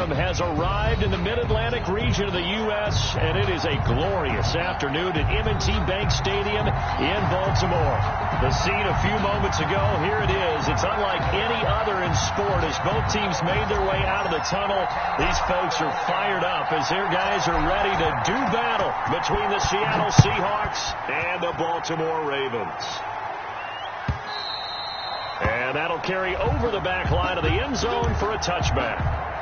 Stadium has arrived in the Mid-Atlantic region of the U.S., and it is a glorious afternoon at M&T Bank Stadium in Baltimore. The scene a few moments ago, here it is. It's unlike any other in sport as both teams made their way out of the tunnel. These folks are fired up as their guys are ready to do battle between the Seattle Seahawks and the Baltimore Ravens. And that'll carry over the back line of the end zone for a touchback.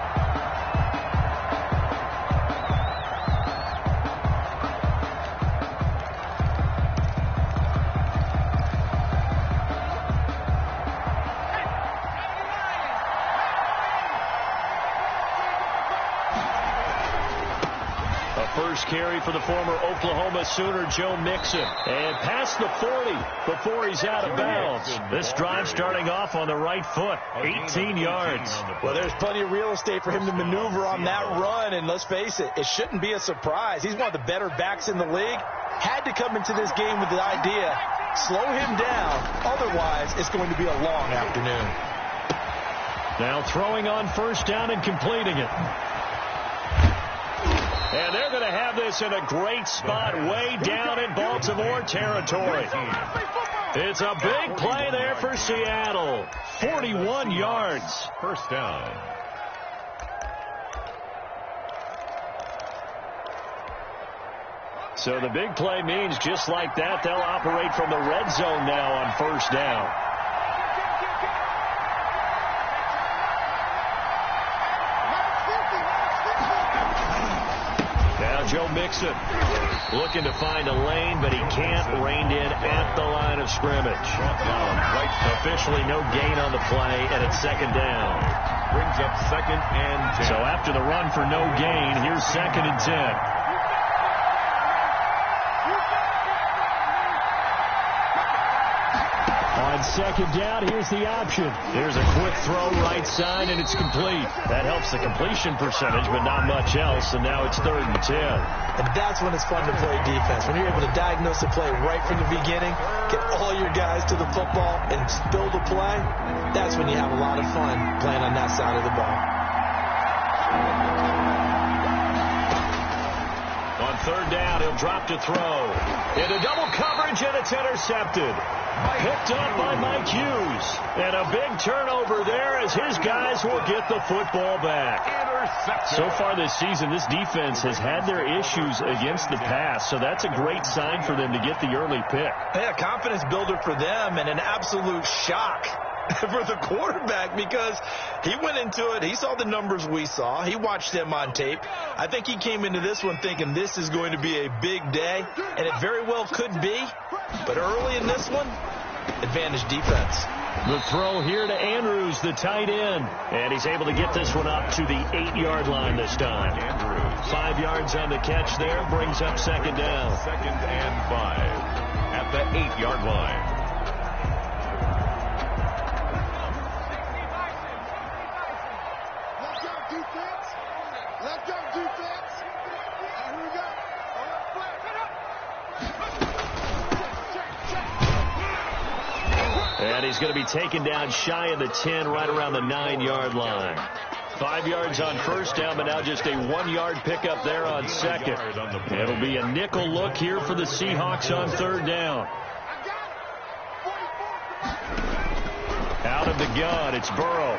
First carry for the former Oklahoma Sooner, Joe Mixon. And past the 40 before he's out of bounds. This drive starting off on the right foot. 18 yards. Well, there's plenty of real estate for him to maneuver on that run. And let's face it, it shouldn't be a surprise. He's one of the better backs in the league. Had to come into this game with the idea, slow him down. Otherwise, it's going to be a long afternoon. Now throwing on first down and completing it. And they're going to have this in a great spot way down in Baltimore territory. It's a big play there for Seattle. 41 yards. First down. So the big play means just like that, they'll operate from the red zone now on first down. Joe Mixon looking to find a lane, but he can't. Reined in at the line of scrimmage. Officially no gain on the play, and it's second down. Brings up second and 10. So after the run for no gain, here's second and 10. On second down, here's the option. There's a quick throw right side, and it's complete. That helps the completion percentage, but not much else, and now it's third and 10. And that's when it's fun to play defense. When you're able to diagnose the play right from the beginning, get all your guys to the football, and build a play, that's when you have a lot of fun playing on that side of the ball. On third down, he'll drop to throw. Into double coverage, and it's intercepted. Picked up by Mike Hughes. And a big turnover there as his guys will get the football back. So far this season, this defense has had their issues against the pass, so that's a great sign for them to get the early pick. Yeah, confidence builder for them and an absolute shock for the quarterback because he went into it. He saw the numbers we saw. He watched them on tape. I think he came into this one thinking this is going to be a big day, and it very well could be. But early in this one, advantage defense. The throw here to Andrews, the tight end. And he's able to get this one up to the 8-yard line this time. 5 yards on the catch there, brings up second down. Second and 5 at the 8-yard line. And he's going to be taken down shy of the 10, right around the 9-yard line. 5 yards on first down, but now just a 1-yard pickup there on second. It'll be a nickel look here for the Seahawks on third down. Out of the gun, it's Burrow.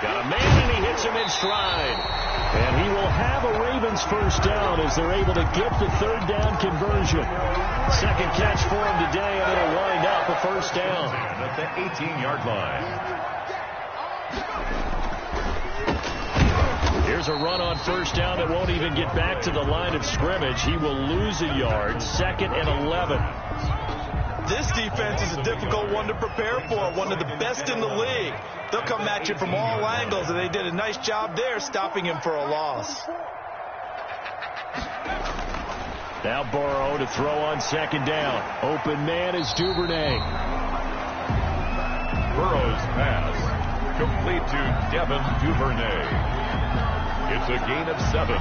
Got a man, and he hits him in stride. And he will have a Ravens first down as they're able to get the third down conversion. Second catch for him today, and it'll wind up a first down. At the 18-yard line. Here's a run on first down that won't even get back to the line of scrimmage. He will lose a yard. Second and 11. This defense is a difficult one to prepare for, one of the best in the league. They'll come at you from all angles, and they did a nice job there stopping him for a loss. Now Burrow to throw on second down. Open man is Duvernay. Burrow's pass complete to Devin Duvernay. It's a gain of 7.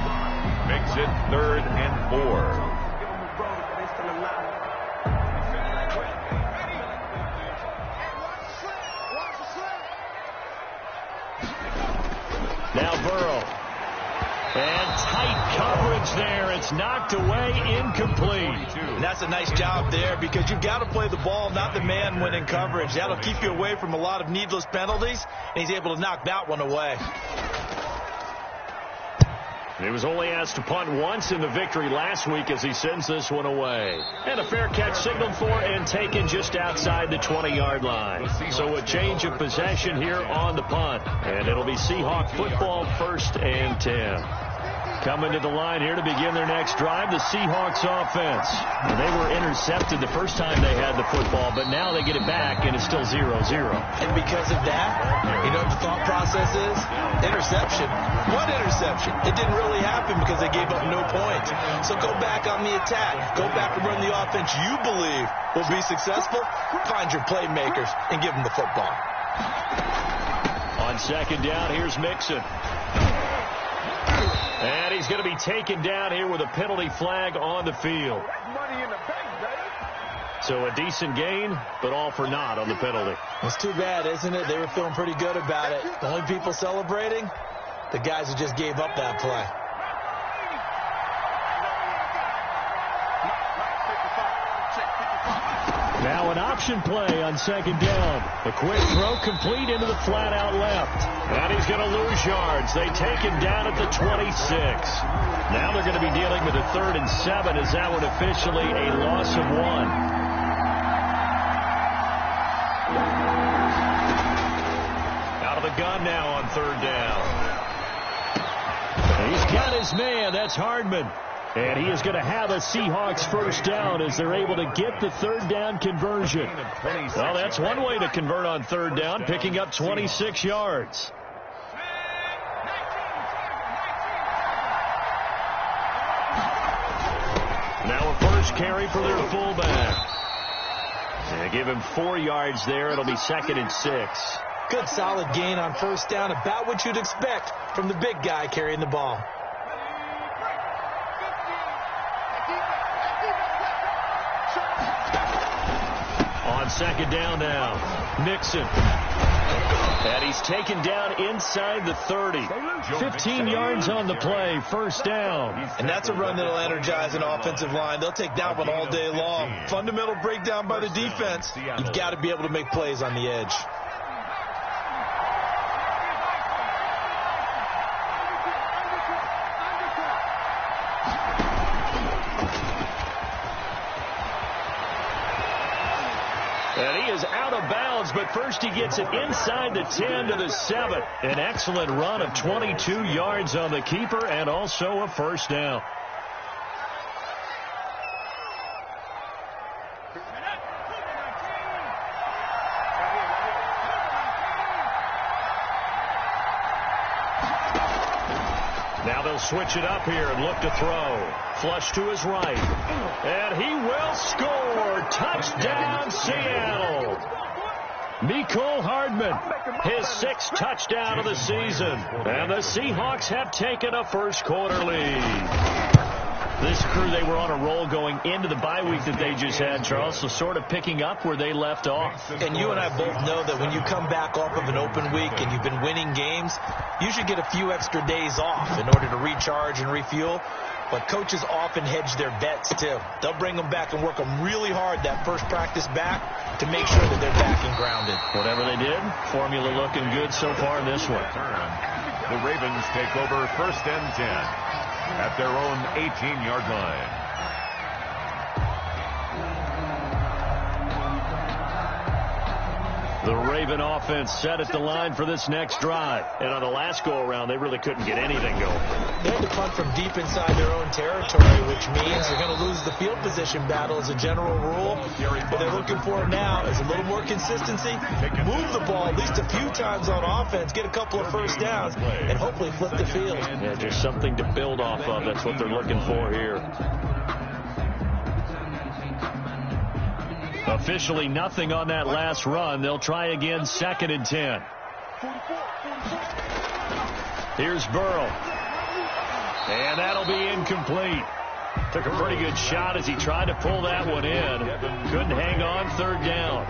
Makes it 3rd and 4. Now Burrow And tight coverage there. It's knocked away, incomplete. And that's a nice job there because you've got to play the ball, not the man when in coverage. That'll keep you away from a lot of needless penalties, and he's able to knock that one away. He was only asked to punt once in the victory last week as he sends this one away. And a fair catch signaled for and taken just outside the 20-yard line. So a change of possession here on the punt. And it'll be Seahawk football, 1st and 10. Coming to the line here to begin their next drive, the Seahawks offense. They were intercepted the first time they had the football, but now they get it back, and it's still 0-0. And because of that, you know what the thought process is? Interception. What interception? It didn't really happen because they gave up no points. So go back on the attack. Go back and run the offense you believe will be successful. Find your playmakers and give them the football. On 2nd down, here's Mixon. And he's going to be taken down here with a penalty flag on the field. So a decent gain, but all for naught on the penalty. It's too bad, isn't it? They were feeling pretty good about it. The only people celebrating, the guys who just gave up that play. Now an option play on 2nd down. A quick throw complete into the flat out left. And he's going to lose yards. They take him down at the 26. Now they're going to be dealing with a 3rd and 7 as that one officially a loss of 1. Out of the gun now on 3rd down. He's got his man. That's Hardman. And he is going to have a Seahawks 1st down as they're able to get the 3rd down conversion. Well, that's one way to convert on 3rd down, picking up 26 yards. Now a first carry for their fullback. They give him 4 yards there. It'll be 2nd and 6. Good solid gain on 1st down, about what you'd expect from the big guy carrying the ball. On 2nd down now, Mixon. And he's taken down inside the 30. 15 yards on the play, 1st down. And that's a run that'll energize an offensive line. They'll take that one all day long. Fundamental breakdown by the defense. You've got to be able to make plays on the edge. And he is out of bounds, but first he gets it inside the 10 to the 7. An excellent run of 22 yards on the keeper and also a 1st down. Now they'll switch it up here and look to throw. Flush to his right. And he will score. Touchdown, Seattle. Mecole Hardman, his 6th touchdown of the season. And the Seahawks have taken a 1st quarter lead. This crew, they were on a roll going into the bye week that they just had, Charles, so sort of picking up where they left off. And you and I both know that when you come back off of an open week and you've been winning games, you should get a few extra days off in order to recharge and refuel. But coaches often hedge their bets, too. They'll bring them back and work them really hard that first practice back to make sure that they're back and grounded. Whatever they did, formula looking good so far in this one. The Ravens take over 1st and 10 at their own 18-yard line. The Raven offense set at the line for this next drive. And on the last go-around, they really couldn't get anything going. They had to punt from deep inside their own territory, which means they're going to lose the field position battle as a general rule. What they're looking for now is a little more consistency. Move the ball at least a few times on offense, get a couple of 1st downs, and hopefully flip the field. Yeah, just something to build off of. That's what they're looking for here. Officially nothing on that last run. They'll try again, 2nd and 10. Here's Burrow. And that'll be incomplete. Took a pretty good shot as he tried to pull that one in. Couldn't hang on, 3rd down.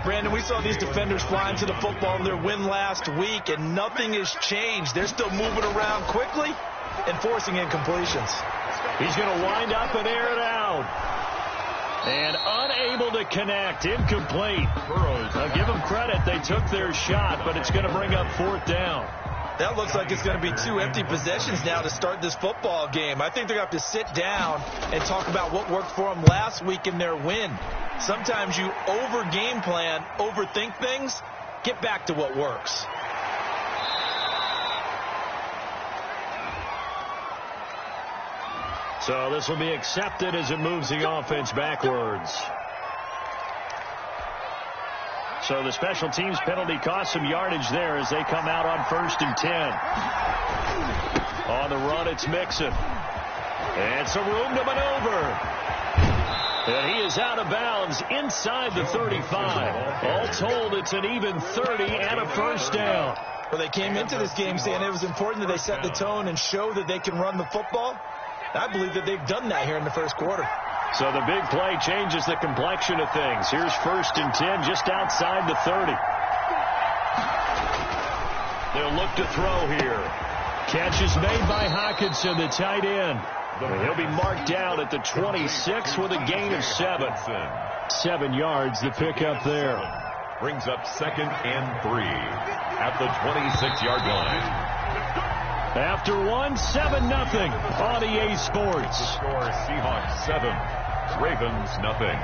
Brandon, we saw these defenders flying to the football in their win last week, and nothing has changed. They're still moving around quickly, and forcing incompletions. He's going to wind up and air it out. And unable to connect. Incomplete. Now give them credit. They took their shot, but it's going to bring up 4th down. That looks like it's going to be 2 empty possessions now to start this football game. I think they're going to have to sit down and talk about what worked for them last week in their win. Sometimes you over-game plan, overthink things. Get back to what works. So this will be accepted as it moves the offense backwards. So the special teams penalty cost some yardage there as they come out on 1st and 10. On the run, it's Mixon. And some room to maneuver. And he is out of bounds inside the 35. All told, it's an even 30 and a 1st down. Well, they came into this game saying it was important that they set the tone and show that they can run the football. I believe that they've done that here in the 1st quarter. So the big play changes the complexion of things. Here's 1st and 10 just outside the 30. They'll look to throw here. Catch is made by Hockenson, the tight end. He'll be marked down at the 26 with a gain of 7. 7 yards to pick up there. Brings up 2nd and 3 at the 26-yard line. After 1, 7-0 on EA Sports. Score Seahawks 7, Ravens nothing.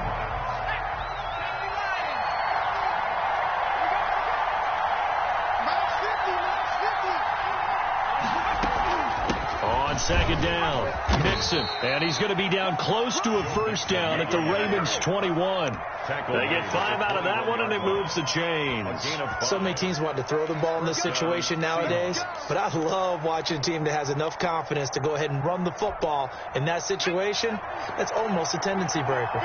On 2nd down, Mixon, and he's going to be down close to a 1st down at the Ravens 21. They get 5 out of that one, and it moves the chains. So many teams want to throw the ball in this situation nowadays, but I love watching a team that has enough confidence to go ahead and run the football in that situation. That's almost a tendency breaker.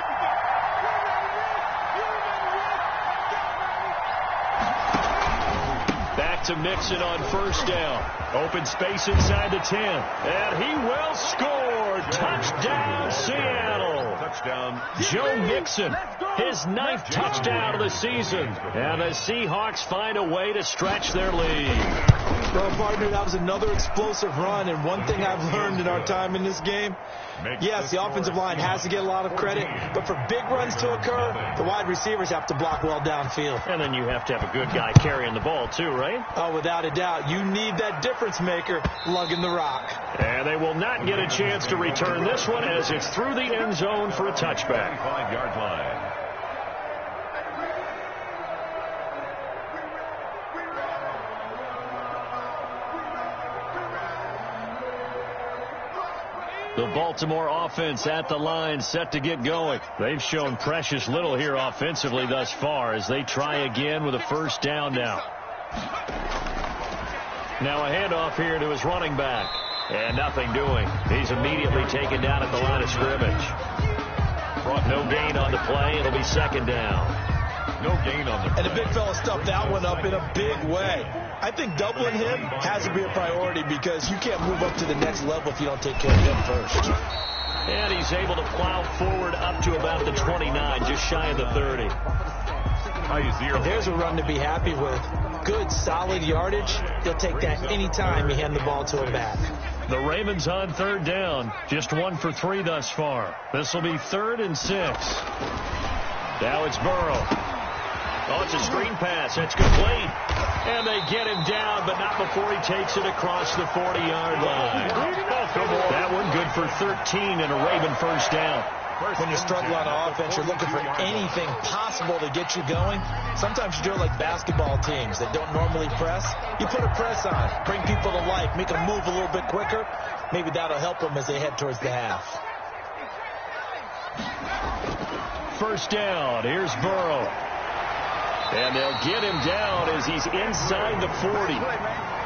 Back to Mixon on 1st down. Open space inside the 10. And he will score. Touchdown, Seattle. Touchdown. Joe Mixon, his 9th touchdown of the season. And the Seahawks find a way to stretch their lead. Well, partner, that was another explosive run. And one thing I've learned in our time in this game, yes, the offensive line has to get a lot of credit, but for big runs to occur, the wide receivers have to block well downfield. And then you have to have a good guy carrying the ball too, right? Oh, without a doubt. You need that difference maker lugging the rock. And they will not get a chance to return this one as it's through the end zone for a touchback. 5-yard line. The Baltimore offense at the line, set to get going. They've shown precious little here offensively thus far as they try again with a 1st down now. Now a handoff here to his running back. And nothing doing. He's immediately taken down at the line of scrimmage. No gain on the play. It'll be 2nd down. No gain on the play. And the big fella stuffed that one up in a big way. I think doubling him has to be a priority because you can't move up to the next level if you don't take care of him first. And he's able to plow forward up to about the 29, just shy of the 30. There's a run to be happy with. Good, solid yardage. He'll take that anytime you hand the ball to him back. The Ravens on 3rd down. Just 1 for 3 thus far. This will be 3rd and 6. Now it's Burrow. Oh, it's a screen pass. That's complete. And they get him down, but not before he takes it across the 40-yard line. That one good for 13 and a Raven 1st down. When you struggle on offense, you're looking for anything possible to get you going. Sometimes you do it like basketball teams that don't normally press. You put a press on, bring people to life, make them move a little bit quicker. Maybe that'll help them as they head towards the half. 1st down. Here's Burrow. And they'll get him down as he's inside the 40.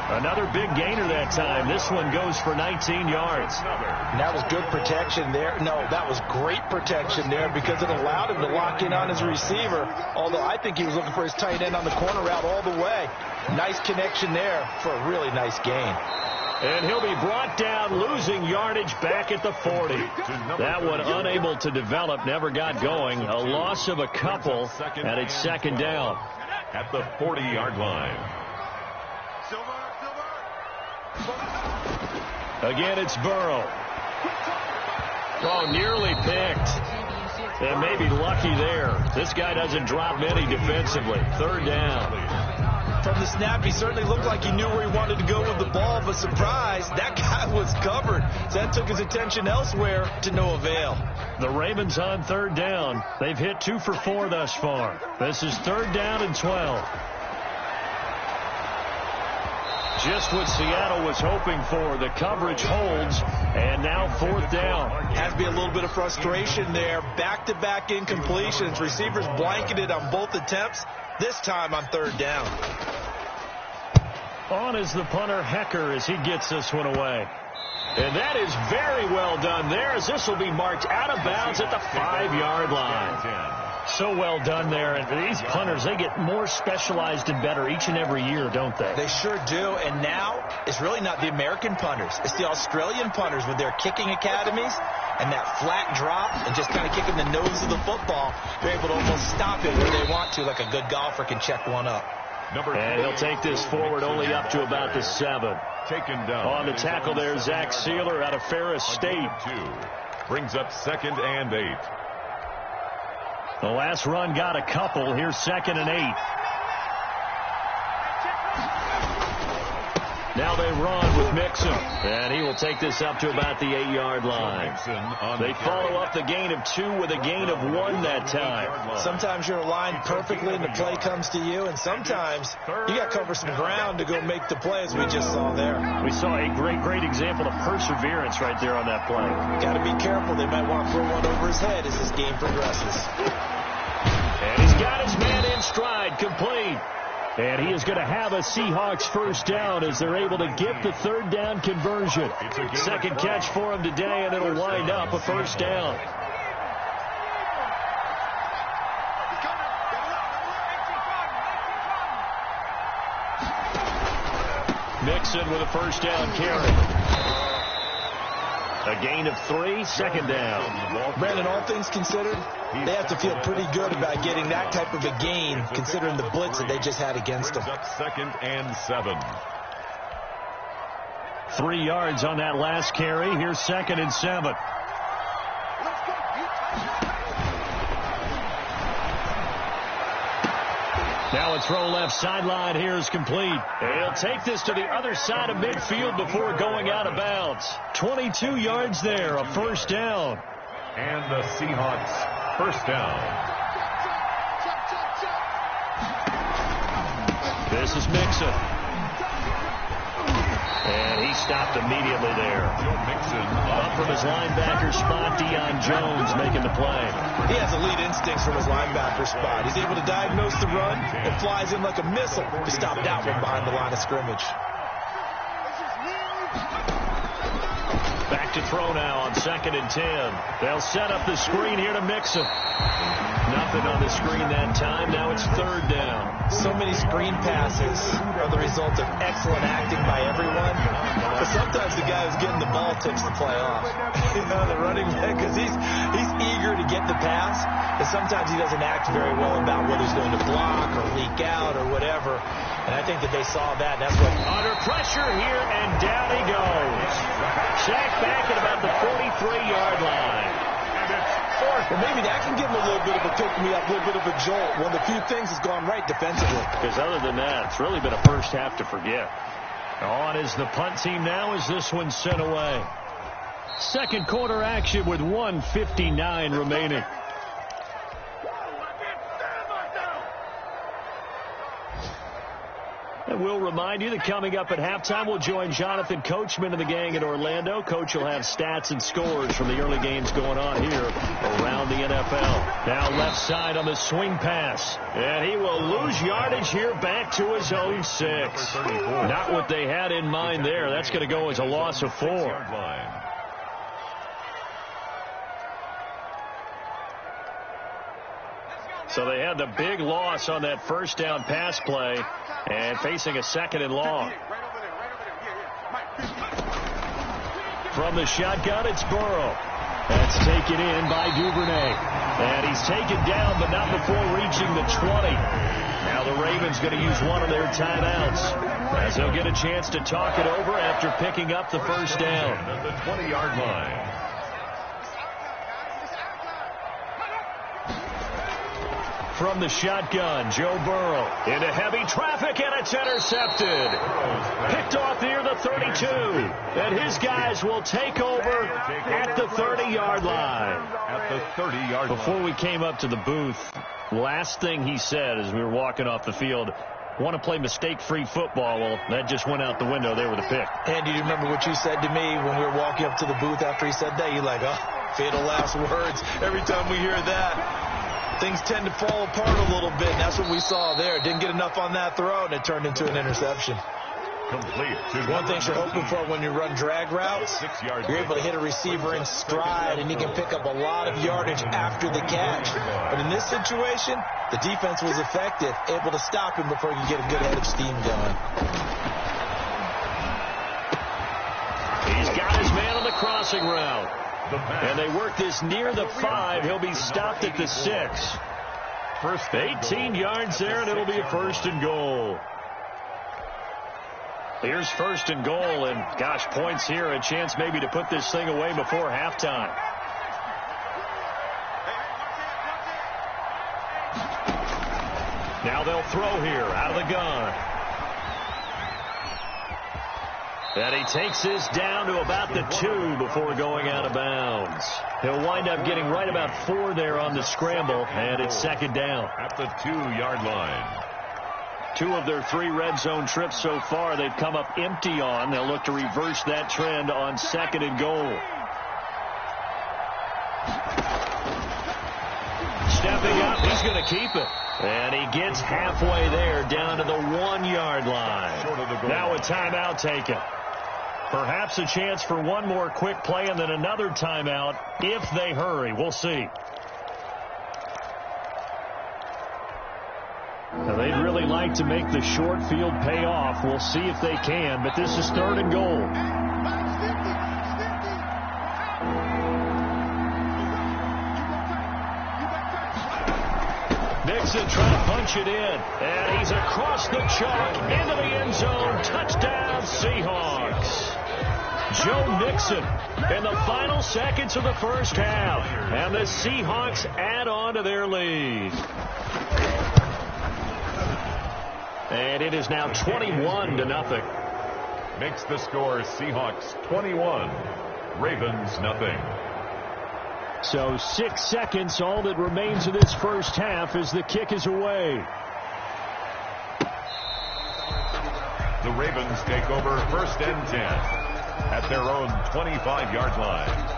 Another big gainer that time. This one goes for 19 yards. And that was good protection there. No, that was great protection there because it allowed him to lock in on his receiver. Although I think he was looking for his tight end on the corner route all the way. Nice connection there for a really nice gain. And he'll be brought down, losing yardage back at the 40. That one unable to develop, never got going. A loss of a couple, and it's 2nd down. At the 40-yard line. Again, it's Burrow. Oh, nearly picked. And maybe lucky there. This guy doesn't drop many defensively. Third down. From the snap, he certainly looked like he knew where he wanted to go with the ball, but surprise, that guy was covered. So that took his attention elsewhere to no avail. The Ravens on third down. They've hit 2 for 4 thus far. This is third down and 12. Just what Seattle was hoping for. The coverage holds, and now fourth down. Has to be a little bit of frustration there. Back-to-back incompletions. Receivers blanketed on both attempts, this time on third down. On is the punter, Hecker, as he gets this one away. And that is very well done there, as this will be marked out of bounds at the 5-yard line. So well done there. And these punters, they get more specialized and better each and every year, don't they? They sure do. And now it's really not the American punters. It's the Australian punters with their kicking academies and that flat drop and just kind of kicking the nose of the football. They're able to almost stop it where they want to, like a good golfer can check one up. And he'll take this forward only up to about the 7. Taken down. On the tackle there, Zach Sealer out of Ferris State. Brings up 2nd and 8. The last run got a couple. Here's 2nd and 8. Now they run with Mixon. And he will take this up to about the 8-yard line. They follow up the gain of 2 with a gain of 1 that time. Sometimes you're aligned perfectly and the play comes to you. And sometimes you got to cover some ground to go make the play, as we just saw there. We saw a great example of perseverance right there on that play. Got to be careful. They might want to throw one over his head as this game progresses. And he's got his man in stride, complete. And he is going to have a Seahawks first down as they're able to get the third down conversion. Second catch for him today, and it'll wind up a first down. Mixon with a first down carry. A gain of 3, second down. Brandon, all things considered, they have to feel pretty good about getting that type of a gain, considering the blitz that they just had against them. 2nd and 7. 3 yards on that last carry. Here's 2nd and 7. Now a throw left sideline here is complete. He'll take this to the other side of midfield before going out of bounds. 22 yards there, a first down. And the Seahawks first down. This is Mixon. And he stopped immediately there. Up from his linebacker spot, Deion Jones making the play. He has elite instincts from his linebacker spot. He's able to diagnose the run and flies in like a missile to stop that one behind the line of scrimmage. Back to throw now on 2nd and 10. They'll set up the screen here to Mixon. Nothing on the screen that time. Now it's third down. So many screen passes are the result of excellent acting by everyone. But sometimes the guy who's getting the ball tips the play off. You know, the running back, because he's eager to get the pass. And sometimes he doesn't act very well about whether he's going to block or leak out or whatever. And I think that they saw that. That's what. Under pressure here, and down he goes. Sacked back at about the 43-yard line. Well, maybe that can give him a little bit of a pick-me-up, a little bit of a jolt. One of the few things that's gone right defensively. Because other than that, it's really been a first half to forget. On is the punt team now as this one's sent away. Second quarter action with 1:59 remaining. And we'll remind you that coming up at halftime, we'll join Jonathan Coachman and the gang in Orlando. Coach will have stats and scores from the early games going on here around the NFL. Now left side on the swing pass. And he will lose yardage here back to his own 6. Not what they had in mind there. That's going to go as a loss of 4. So they had the big loss on that first down pass play and facing a 2nd and long. From the shotgun, it's Burrow. That's taken in by Duvernay. And he's taken down, but not before reaching the 20. Now the Ravens going to use one of their timeouts. as he'll get a chance to talk it over after picking up the first down. At the 20-yard line. From the shotgun, Joe Burrow into heavy traffic, and it's intercepted. Picked off near the 32, and his guys will take over at the 30-yard line. At the 30-yard line. Before we came up to the booth, last thing he said as we were walking off the field, want to play mistake-free football. Well, that just went out the window there with a pick. Andy, do you remember what you said to me when we were walking up to the booth after he said that? You're like, oh, fatal last words. Every time we hear that, things tend to fall apart a little bit, and that's what we saw there. Didn't get enough on that throw, and it turned into an interception. Complete. One thing you're hoping for when you run drag routes, you're able to hit a receiver in stride, and he can pick up a lot of yardage after the catch. But in this situation, the defense was effective, able to stop him before he could get a good head of steam going. He's got his man on the crossing route. And they work this near the 5. He'll be stopped at the 6. First 18 yards there, and it'll be a first and goal. Here's first and goal, and gosh, points here, a chance maybe to put this thing away before halftime. Now they'll throw here out of the gun. And he takes this down to about the 2 before going out of bounds. He'll wind up getting right about 4 there on the scramble, and it's second down. At the 2-yard line. 2 of their 3 red zone trips so far they've come up empty on. They'll look to reverse that trend on second and goal. Stepping up, he's going to keep it. And he gets halfway there down to the 1-yard line. Now a timeout taken. Perhaps a chance for one more quick play and then another timeout if they hurry. We'll see. Now, they'd really like to make the short field pay off. We'll see if they can, but this is third and goal. Nixon trying to punch it in, and he's across the chalk into the end zone. Touchdown, Seahawks. Joe Nixon in the final seconds of the first half, and the Seahawks add on to their lead. And it is now 21-0. Makes the score Seahawks 21, Ravens nothing. So 6 seconds, all that remains of this first half as the kick is away. The Ravens take over first and 10 at their own 25-yard line.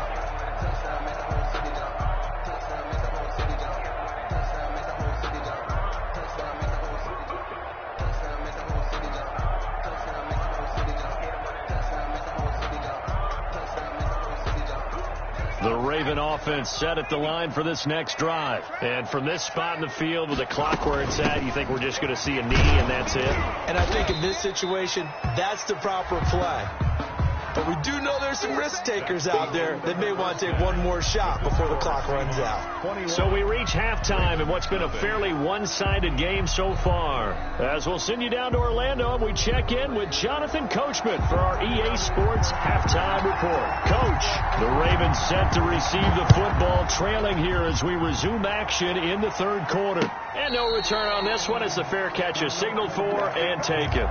The Raven offense set at the line for this next drive. And from this spot in the field with the clock where it's at, you think we're just going to see a knee and that's it? And I think in this situation, that's the proper play. But we do know there's some risk takers out there that may want to take one more shot before the clock runs out. So we reach halftime in what's been a fairly one-sided game so far. As we'll send you down to Orlando, and we check in with Jonathan Coachman for our EA Sports Halftime Report. Coach, the Ravens set to receive the football, trailing here as we resume action in the third quarter. And no return on this one as the fair catch is signaled for and taken.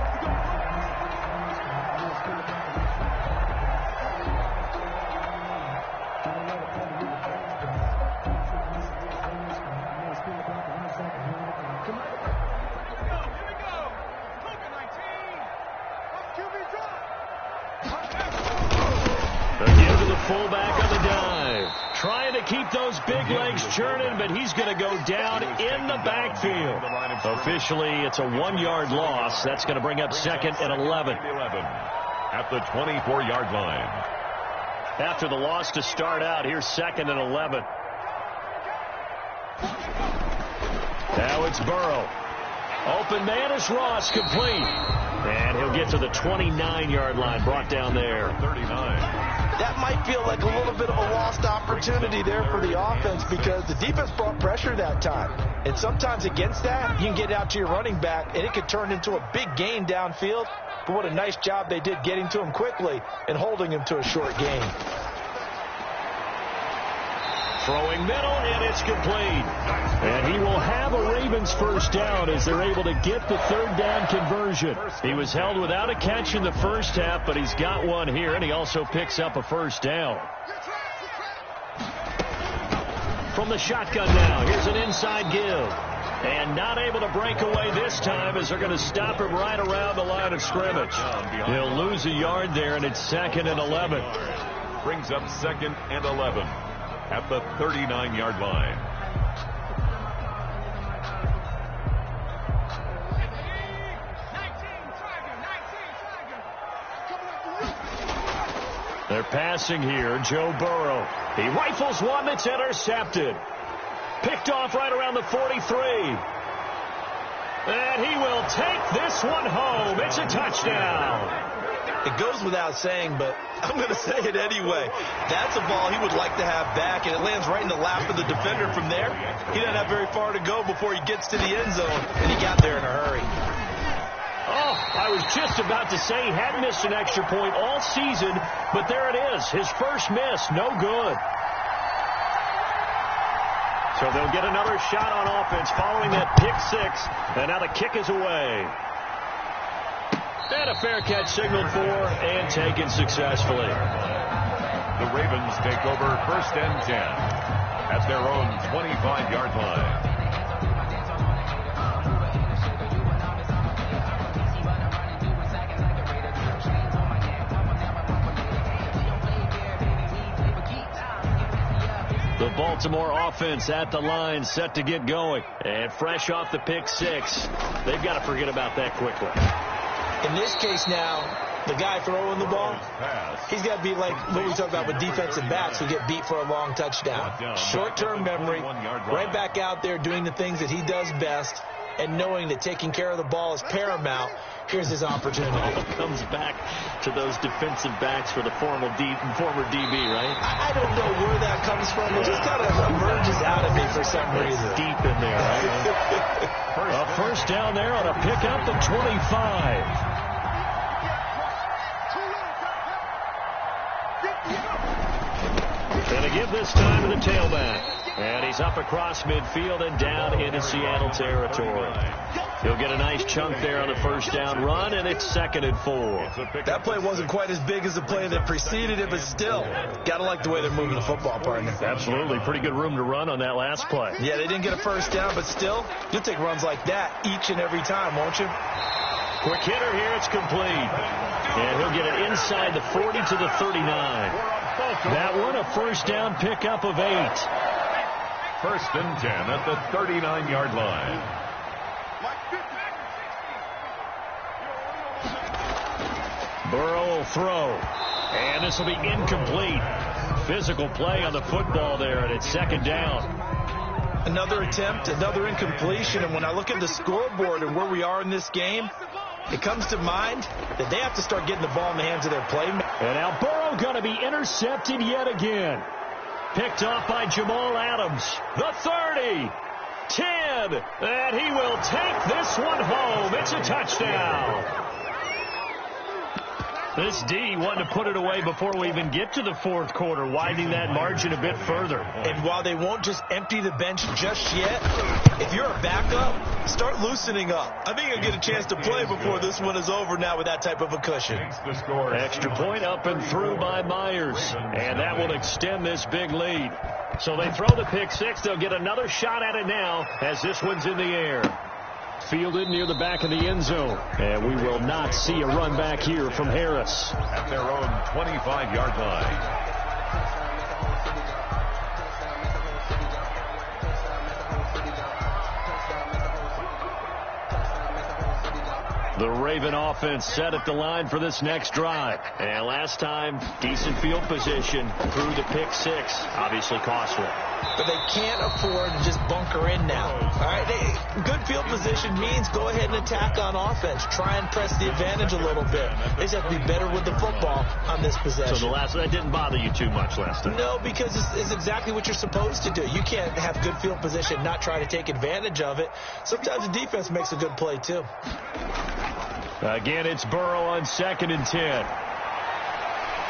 Fullback on the dive. Trying to keep those big legs churning, but he's going to go down in the backfield. Officially, it's a 1-yard loss. That's going to bring up second and 11. At the 24-yard line. After the loss to start out, here's second and 11. Now it's Burrow. Open man is Ross, complete. And he'll get to the 29-yard line, brought down there. 39. That might feel like a little bit of a lost opportunity there for the offense because the defense brought pressure that time. And sometimes against that, you can get out to your running back, and it could turn into a big gain downfield. But what a nice job they did getting to him quickly and holding him to a short gain. Throwing middle, and it's complete. And he will have a Ravens first down as they're able to get the third down conversion. He was held without a catch in the first half, but he's got one here, and he also picks up a first down. From the shotgun now, here's an inside give. And not able to break away this time as they're going to stop him right around the line of scrimmage. He'll lose a yard there, and it's 2nd and 11. Brings up 2nd and 11 at the 39-yard line. They're passing here. Joe Burrow. He rifles one that's intercepted. Picked off right around the 43. And he will take this one home. It's a touchdown. It goes without saying, but I'm going to say it anyway. That's a ball he would like to have back, and it lands right in the lap of the defender from there. He doesn't have very far to go before he gets to the end zone, and he got there in a hurry. Oh, I was just about to say he hadn't missed an extra point all season, but there it is. His first miss, no good. So they'll get another shot on offense following that pick six, and now the kick is away. And a fair catch signaled for and taken successfully. The Ravens take over 1st and 10 at their own 25-yard line. The Baltimore offense at the line, set to get going. And fresh off the pick six, they've got to forget about that quickly. In this case now, the guy throwing the ball, he's got to be like what we talk about with defensive backs who get beat for a long touchdown. Short-term memory, right back out there doing the things that he does best, and knowing that taking care of the ball is paramount. Here's his opportunity. Comes back to those defensive backs for the former DB, right? I don't know where that comes from. It just kind of emerges out of me for some reason. Deep in there, right? A first down there on a pickup of 25. And a give this time to the tailback. And he's up across midfield and down into Seattle territory. He'll get a nice chunk there on the first down run, and it's 2nd and 4. That play wasn't quite as big as the play that preceded it, but still, got to like the way they're moving the football, partner. Absolutely. Pretty good room to run on that last play. Yeah, they didn't get a first down, but still, you'll take runs like that each and every time, won't you? Quick hitter here. It's complete. And he'll get it inside the 40 to the 39. That one a first down pickup of 8. 1st and 10 at the 39-yard line. Burrow will throw. And this will be incomplete. Physical play on the football there, and it's 2nd down. Another attempt, another incompletion, and when I look at the scoreboard and where we are in this game, it comes to mind that they have to start getting the ball in the hands of their playmakers. And now Burrow going to be intercepted yet again. Picked off by Jamal Adams. The 30, 10, and he will take this one home. It's a touchdown. This D wanted to put it away before we even get to the 4th quarter, widening that margin a bit further. And while they won't just empty the bench just yet, if you're a backup, start loosening up. I think you'll get a chance to play before this one is over now with that type of a cushion. Extra point up and through by Myers, and that will extend this big lead. So they throw the pick six. They'll get another shot at it now as this one's in the air. Fielded near the back of the end zone. And we will not see a run back here from Harris. At their own 25-yard line. The Raven offense set at the line for this next drive. And last time, decent field position through the pick six. Obviously costly. But they can't afford to just bunker in now. All right, good field position means go ahead and attack on offense. Try and press the advantage a little bit. They just have to be better with the football on this possession. So that didn't bother you too much last time? No, because it's exactly what you're supposed to do. You can't have good field position, not try to take advantage of it. Sometimes the defense makes a good play, too. Again, it's Burrow on 2nd and 10.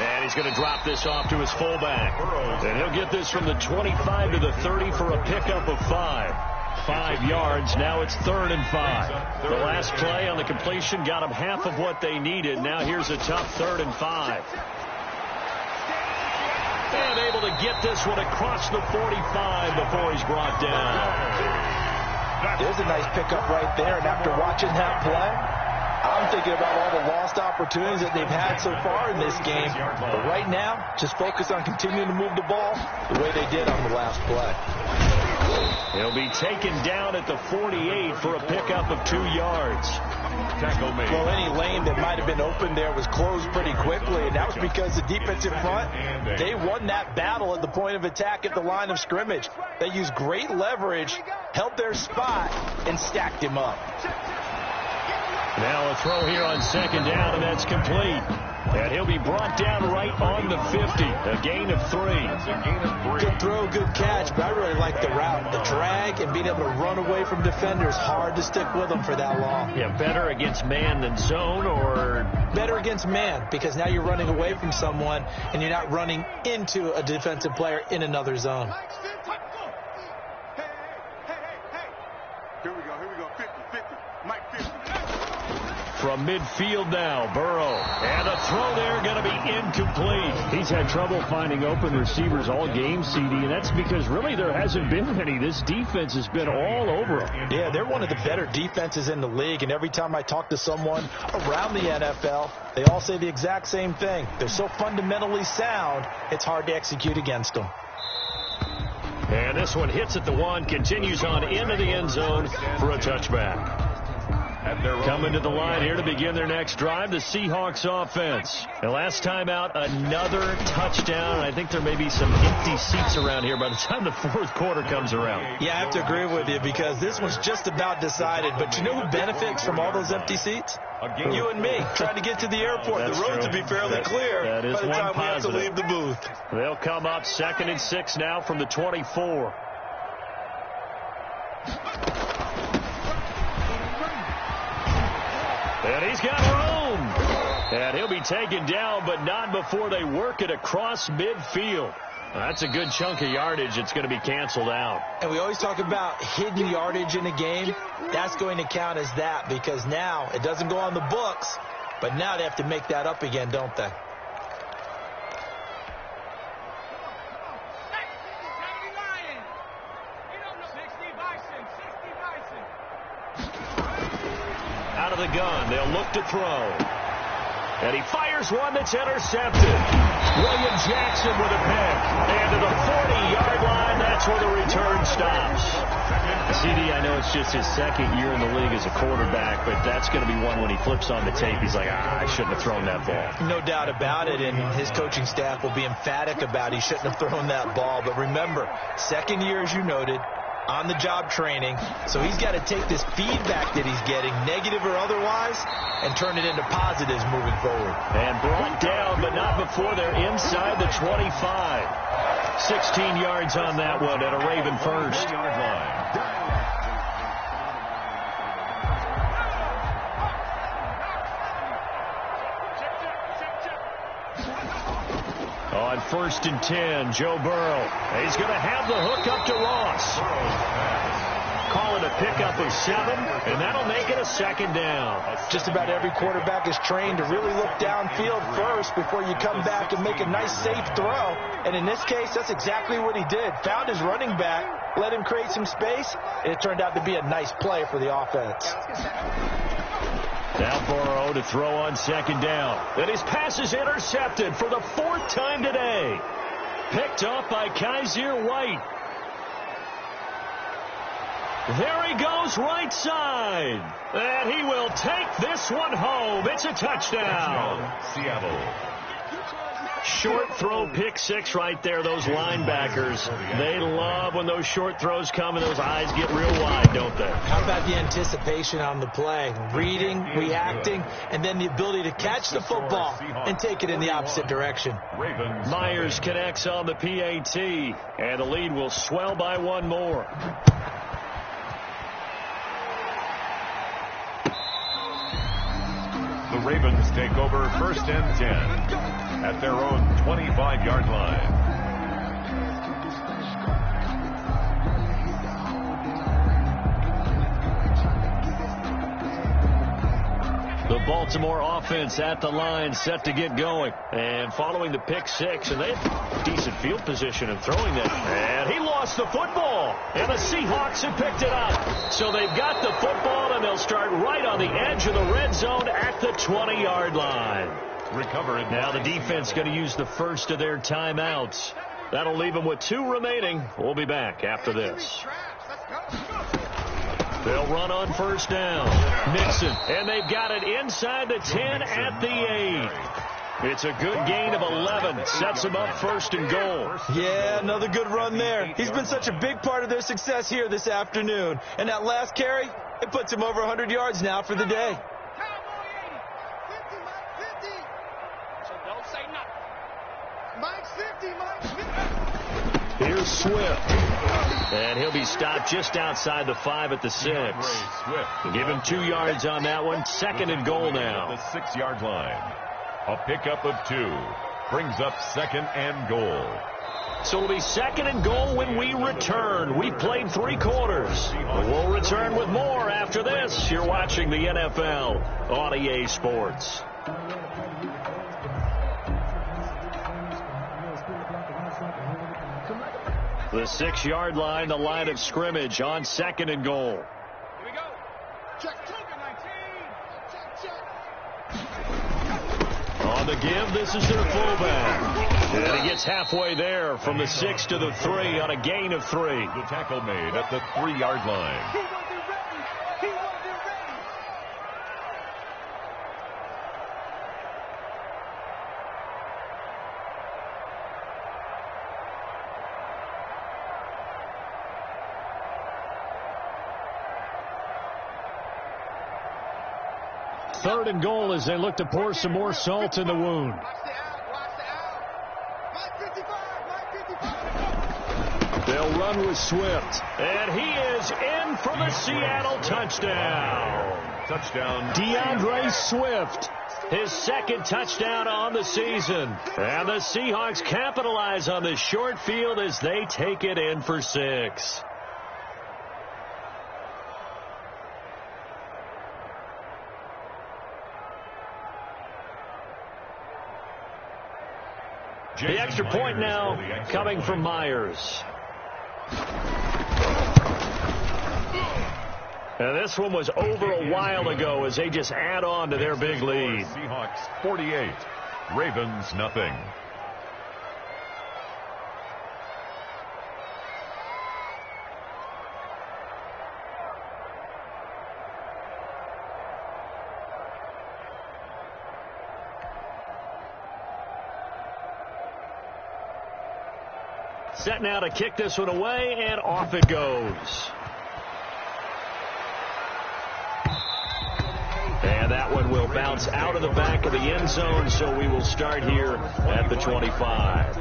And he's going to drop this off to his fullback. And he'll get this from the 25 to the 30 for a pickup of 5. 5 yards. Now it's 3rd and 5. The last play on the completion got them half of what they needed. Now here's a tough 3rd and 5. And able to get this one across the 45 before he's brought down. There's a nice pickup right there. And after watching that play, I'm thinking about all the lost opportunities that they've had so far in this game. But right now, just focus on continuing to move the ball the way they did on the last play. He'll be taken down at the 48 for a pickup of 2 yards. Tackle made. Well, any lane that might have been open there was closed pretty quickly, and that was because the defensive front, they won that battle at the point of attack at the line of scrimmage. They used great leverage, held their spot, and stacked him up. Now a throw here on 2nd down, and that's complete. And he'll be brought down right on the 50. A gain of 3. Good throw, good catch, but I really like the route. The drag and being able to run away from defenders, hard to stick with them for that long. Yeah, better against man than zone, or? Better against man, because now you're running away from someone, and you're not running into a defensive player in another zone. Here we go, 50, Mike 50. From midfield now, Burrow. And a throw there going to be incomplete. He's had trouble finding open receivers all game, CD, and that's because really there hasn't been any. This defense has been all over them. Yeah, they're one of the better defenses in the league, and every time I talk to someone around the NFL, they all say the exact same thing. They're so fundamentally sound, it's hard to execute against them. And this one hits at the 1, continues on into the end zone for a touchback. Coming to the line here to begin their next drive, the Seahawks offense. And last time out, another touchdown. I think there may be some empty seats around here by the time the 4th quarter comes around. Yeah, I have to agree with you because this one's just about decided. But you know who benefits from all those empty seats? You and me, trying to get to the airport. That's the roads true. will be fairly clear that is by the time positive. we have to leave the booth. They'll come up 2nd and 6 now from the 24. And he's got room. And he'll be taken down, but not before they work it across midfield. That's a good chunk of yardage. It's going to be canceled out. And we always talk about hidden yardage in a game. That's going to count as that because now it doesn't go on the books, but now they have to make that up again, don't they? Out of the gun, they'll look to throw. And he fires one that's intercepted. William Jackson with a pick. And to the 40-yard line, that's where the return stops. CD, I know it's just his 2nd year in the league as a quarterback, but that's going to be one when he flips on the tape. He's like, I shouldn't have thrown that ball. No doubt about it, and his coaching staff will be emphatic about he shouldn't have thrown that ball. But remember, 2nd year, as you noted, on-the-job training, so he's got to take this feedback that he's getting, negative or otherwise, and turn it into positives moving forward. And brought down, but not before they're inside the 25. 16 yards on that one at a Raven first. On 1st and 10, Joe Burrow. He's going to have the hook up to Ross. Call it a pickup of 7, and that'll make it a 2nd down. Just about every quarterback is trained to really look downfield first before you come back and make a nice, safe throw. And in this case, that's exactly what he did. Found his running back, let him create some space, and it turned out to be a nice play for the offense. Now Burrow to throw on 2nd down. And his pass is intercepted for the 4th time today. Picked off by Kaiser White. There he goes right side. And he will take this one home. It's a touchdown. Seattle. Short throw, pick six right there. Those linebackers, they love when those short throws come and those eyes get real wide, don't they? How about the anticipation on the play? Reading, reacting, and then the ability to catch the football and take it in the opposite direction. Myers connects on the PAT, and the lead will swell by one more. The Ravens take over 1st and 10 at their own 25-yard line. The Baltimore offense at the line, set to get going. And following the pick six, and they have decent field position in throwing that. And he lost the football. And the Seahawks have picked it up. So they've got the football, and they'll start right on the edge of the red zone at the 20-yard line. Recovered. Now the defense going to use the first of their timeouts. That'll leave them with 2 remaining. We'll be back after this. They'll run on 1st down. Mixon, and they've got it inside the 10 at the 8. It's a good gain of 11. Sets them up 1st and goal. Yeah, another good run there. He's been such a big part of their success here this afternoon. And that last carry, it puts him over 100 yards now for the day. Here's Swift. And he'll be stopped just outside the 5 at the 6. Give him 2 yards on that one. 2nd and goal now. The 6-yard line. A pickup of 2. Brings up 2nd and goal. So it'll be 2nd and goal when we return. We've played 3 quarters. We'll return with more after this. You're watching the NFL on EA Sports. The 6-yard line, the line of scrimmage on 2nd and goal. Here we go. Check, 19. On the give, this is their fullback. And he gets halfway there from the 6 to the 3 on a gain of 3. The tackle made at the 3-yard line. He wasn't ready. He wasn't ready. Third and goal as they look to pour some more salt in the wound. Watch the out. Watch the out. 55. They'll run with Swift. And he is in for the Seattle touchdown. Touchdown. DeAndre Swift. His 2nd touchdown on the season. And the Seahawks capitalize on the short field as they take it in for 6. The extra point now coming from Myers. And this one was over a while ago as they just add on to their big lead. Seahawks 48. Ravens nothing. Set now to kick this one away, and off it goes. And that one will bounce out of the back of the end zone, so we will start here at the 25.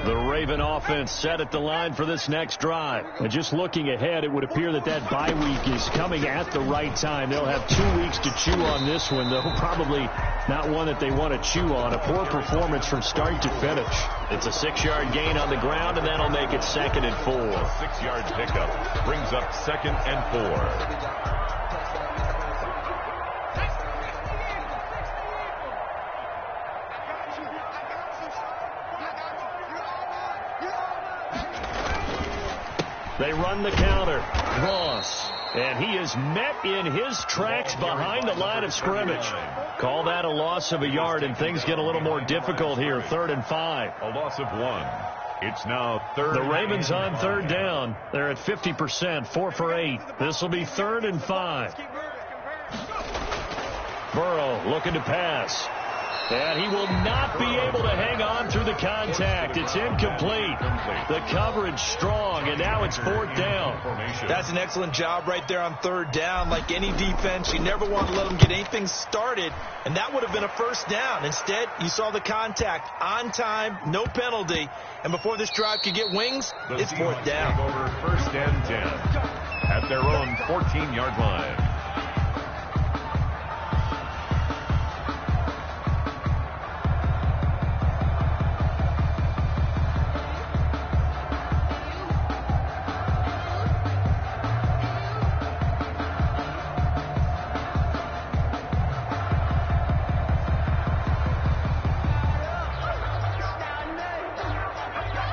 The Raven offense set at the line for this next drive. And just looking ahead, it would appear that bye week is coming at the right time. They'll have 2 weeks to chew on this one, though probably not one that they want to chew on. A poor performance from start to finish. It's a 6-yard gain on the ground, and that'll make it 2nd and 4. 6-yard pickup brings up 2nd and 4. They run the counter. Ross And he is met in his tracks behind the line of scrimmage. Call that a loss of a yard, and things get a little more difficult here. 3rd and 5. A loss of 1. It's now 3rd. The Ravens on 3rd down. They're at 50%, 4 for 8. This will be 3rd and 5. Burrow looking to pass. And he will not be able to hang on through the contact. It's incomplete. The coverage strong, and now it's 4th down. That's an excellent job right there on 3rd down. Like any defense, you never want to let them get anything started, and that would have been a 1st down. Instead, you saw the contact on time, no penalty, and before this drive could get wings, it's 4th down. Over 1st and 10 at their own 14-yard line.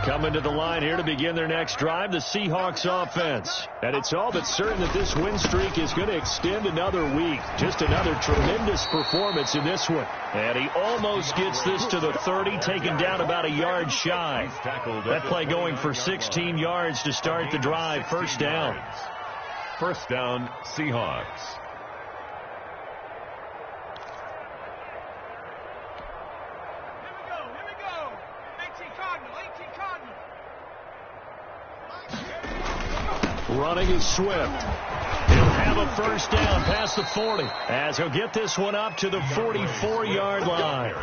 Coming to the line here to begin their next drive, the Seahawks offense. And it's all but certain that this win streak is going to extend another week. Just another tremendous performance in this one. And he almost gets this to the 30, taken down about a yard shy. That play going for 16 yards to start the drive. 1st down. 1st down, Seahawks. Running is Swift. He'll have a 1st down past the 40 as he'll get this one up to the 44-yard line.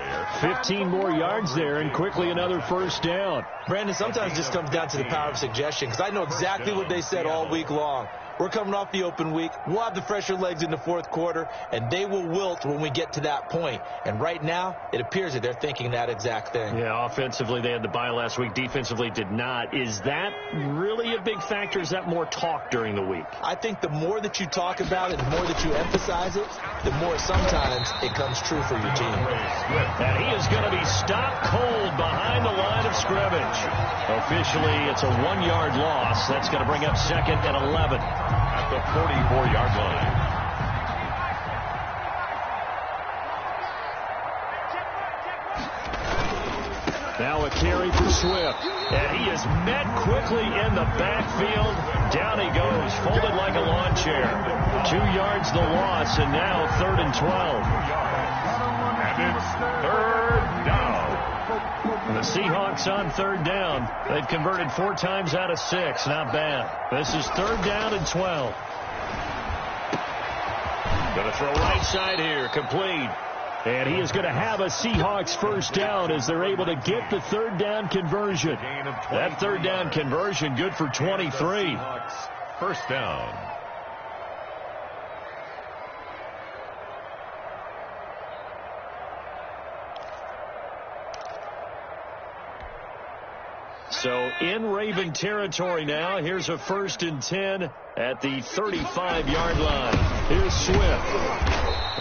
15 more yards there and quickly another 1st down. Brandon, sometimes it just comes down to the power of suggestion, because I know exactly what they said all week long. We're coming off the open week. We'll have the fresher legs in the 4th quarter, and they will wilt when we get to that point. And right now, it appears that they're thinking that exact thing. Yeah, offensively, they had the bye last week. Defensively, did not. Is that really a big factor? Is that more talk during the week? I think the more that you talk about it, the more that you emphasize it, the more sometimes it comes true for your team. And he is going to be stopped cold behind the line of scrimmage. Officially, it's a 1-yard loss. That's going to bring up 2nd and 11. At the 44-yard line. Now a carry for Swift. And he is met quickly in the backfield. Down he goes, folded like a lawn chair. 2 yards the loss, and now 3rd and 12. And it's 3rd down. The Seahawks on 3rd down. They've converted 4 times out of 6. Not bad. This is 3rd down and 12. Going to throw right side here. Complete. And he is going to have a Seahawks 1st down as they're able to get the 3rd down conversion. That 3rd down conversion good for 23. 1st down. So in Raven territory now. Here's a 1st and 10 at the 35-yard line. Here's Swift.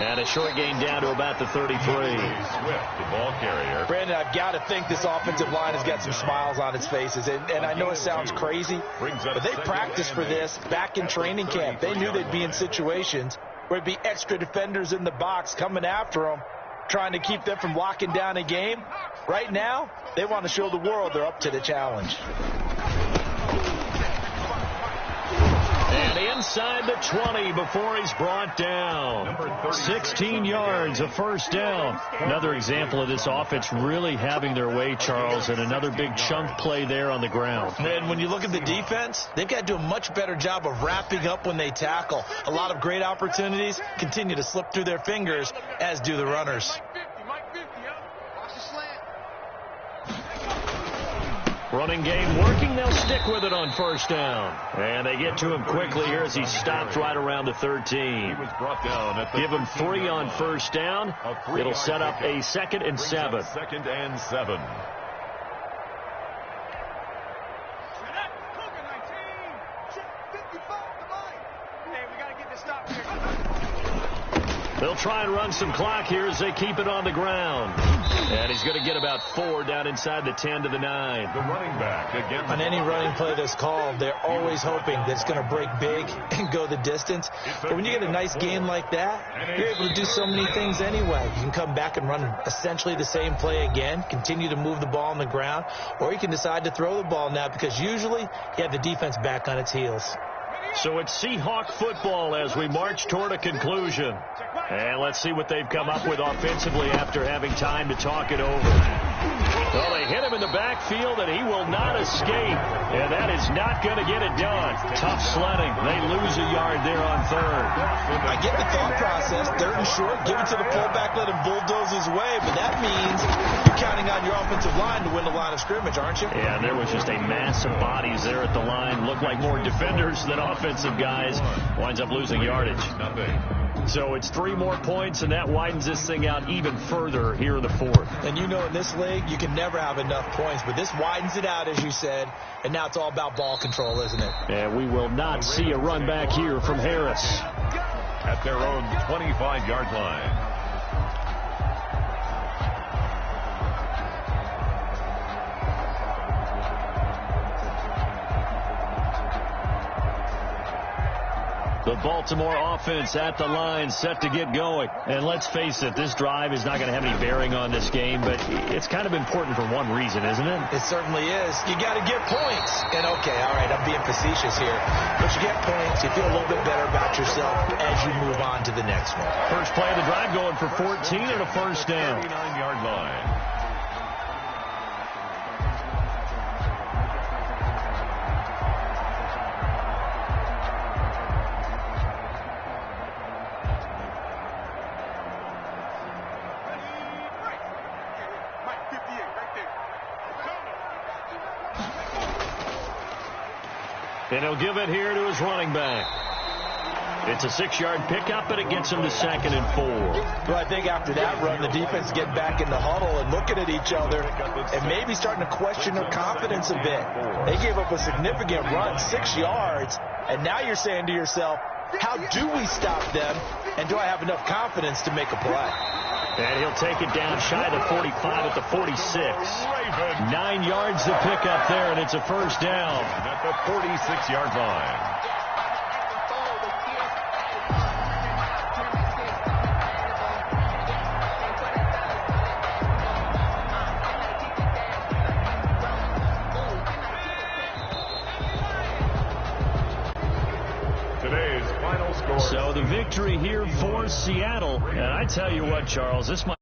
And a short gain down to about the 33. Swift, the ball carrier. Brandon, I've got to think this offensive line has got some smiles on its faces. And I know it sounds crazy, but they practiced for this back in training camp. They knew they'd be in situations where it'd be extra defenders in the box coming after them, trying to keep them from locking down a game. Right now, they want to show the world they're up to the challenge. And inside the 20 before he's brought down. 16 yards, a 1st down. Another example of this offense really having their way, Charles, and another big chunk play there on the ground. And when you look at the defense, they've got to do a much better job of wrapping up when they tackle. A lot of great opportunities continue to slip through their fingers, as do the runners. Running game working. They'll stick with it on 1st down. And they get to him quickly here as he stopped right around the 13. He was brought down at the Give him 3 on 1st down. It'll set up a 2nd and 7. 2nd and 7. They'll try and run some clock here as they keep it on the ground. And he's going to get about 4 down inside the 10 to the 9. The running back again. On any running play that's called, they're always hoping that it's going to break big and go the distance. But when you get a nice game like that, you're able to do so many things anyway. You can come back and run essentially the same play again, continue to move the ball on the ground, or you can decide to throw the ball now because usually you have the defense back on its heels. So it's Seahawk football as we march toward a conclusion. And let's see what they've come up with offensively after having time to talk it over. Well, they hit him in the backfield, and he will not escape. And that is not going to get it done. Tough sledding. They lose a yard there on 3rd. I get the thought process. 3rd and short, give it to the fullback, let him bulldoze his way. But that means you're counting on your offensive line to win the line of scrimmage, aren't you? Yeah, there was just a mass of bodies there at the line. Looked like more defenders than offensive guys. Winds up losing yardage. So it's 3 more points, and that widens this thing out even further here in the 4th. And you know in this league, you can never have enough points, but this widens it out, as you said, and now it's all about ball control, isn't it? And we will not see a run back here from Harris. At their own 25-yard line. The Baltimore offense at the line, set to get going. And let's face it, this drive is not going to have any bearing on this game, but it's kind of important for one reason, isn't it? It certainly is. You got to get points. And, okay, all right, I'm being facetious here. But you get points, you feel a little bit better about yourself as you move on to the next one. First play of the drive going for 14 and a first down. 39-yard line. And he'll give it here to his running back. It's a 6-yard pickup, and it gets him to 2nd and 4. Well, I think after that run, the defense get back in the huddle and looking at each other and maybe starting to question their confidence a bit. They gave up a significant run, 6 yards, and now you're saying to yourself, how do we stop them, and do I have enough confidence to make a play? And he'll take it down shy of the 45 at the 46. 9 yards to pick up there, and it's a first down. At the 46-yard line. So the victory here for Seattle. And I tell you what, Charles, this might